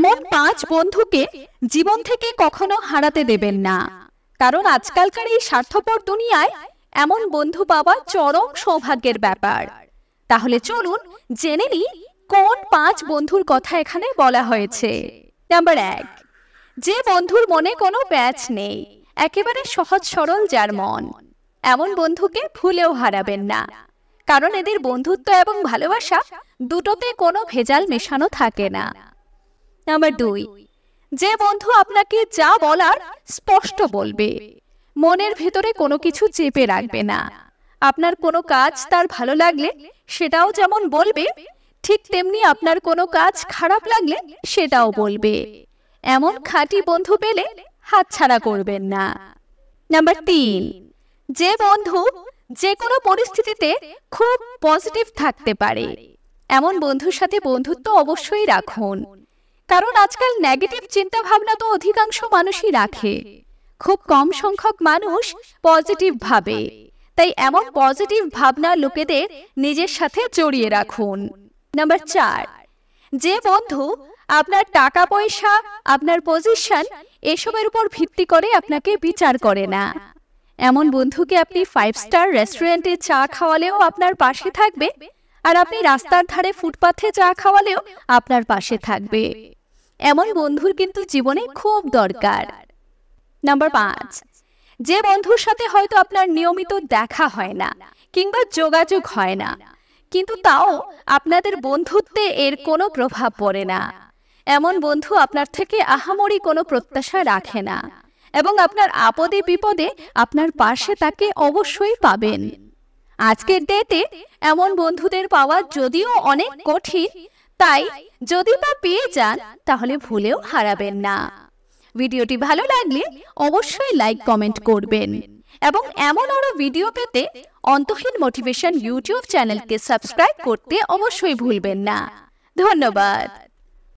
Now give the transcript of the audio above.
এমন 5 বন্ধুকে জীবন থেকে কখনো হারাতে দেবেন না, কারণ আজকালকার এই স্বার্থপর দুনিয়ায় এমন বন্ধু পাওয়া চরম সৌভাগ্যের ব্যাপার। তাহলে চলুন জেনে নিই কোন 5 বন্ধুর কথা এখানে বলা হয়েছে। নাম্বার 1, যে বন্ধুর মনে কোনো প্যাচ নেই, একেবারে সহজ সরল যার মন। এমন বন্ধুকে ভুলেও হারাবেন না, কারণ এদের বন্ধুত্ব এবং ভালোবাসা দুটোতে কোনো ভেজাল মেশানো থাকে না। নাম্বার 2, যে বন্ধু আপনাকে যা বলার স্পষ্ট বলবে, মনের ভেতরে কোনো কিছু চেপে রাখবে না। আপনার কোনো কাজ তার ভালো লাগলে সেটাও যেমন বলবে, ঠিক তেমনি আপনার কোনো কাজ খারাপ লাগলে সেটাও বলবে। এমন খাঁটি বন্ধু পেলে হাতছাড়া করবেন না। নাম্বার 3, যে বন্ধু যে কোনো পরিস্থিতিতে খুব পজিটিভ থাকতে পারে, এমন বন্ধুর সাথে বন্ধুত্ব অবশ্যই রাখুন, কারণ আজকাল নেগেটিভ চিন্তা ভাবনা তো অধিকাংশ মানুষই রাখে, খুব কম সংখ্যক মানুষ পজিটিভ ভাবে। তাই এমন পজিটিভ ভাবনা লোকেদের নিজের সাথে জড়িয়ে রাখুন। নাম্বার 4, যে বন্ধু আপনার টাকা পয়সা, আপনার পজিশন এসবের উপর ভিত্তি করে আপনাকে বিচার করে না। এমন বন্ধুকে আপনি 5 স্টার রেস্টুরেন্টে চা খাওয়ালেও আপনার পাশে থাকবে, আর আপনি রাস্তার ধারে ফুটপাথে চা খাওয়ালেও আপনার পাশে থাকবে। এমন বন্ধুর কিন্তু জীবনে খুব দরকার। নাম্বার 5, যে বন্ধুর সাথে হয়তো আপনার নিয়মিত দেখা হয় না কিংবা যোগাযোগ হয় না, কিন্তু তাও আপনাদের বন্ধুত্বে এর কোনো প্রভাব পড়ে না। এমন বন্ধু আপনার থেকে আহামরি কোনো প্রত্যাশা রাখে না, এবং আপনার আপদে বিপদে আপনার পাশে তাকে অবশ্যই পাবেন। আজকের ডেটে এমন বন্ধুদের পাওয়া যদিও অনেক কঠিন, তাই যদি তা পেয়ে যান তাহলে ভুলেও হারাবেন না। ভিডিওটি ভালো লাগলে অবশ্যই লাইক কমেন্ট করবেন, এবং এমন আরো ভিডিও পেতে অন্তহীন মোটিভেশন ইউটিউব চ্যানেলকে সাবস্ক্রাইব করতে অবশ্যই ভুলবেন না। ধন্যবাদ।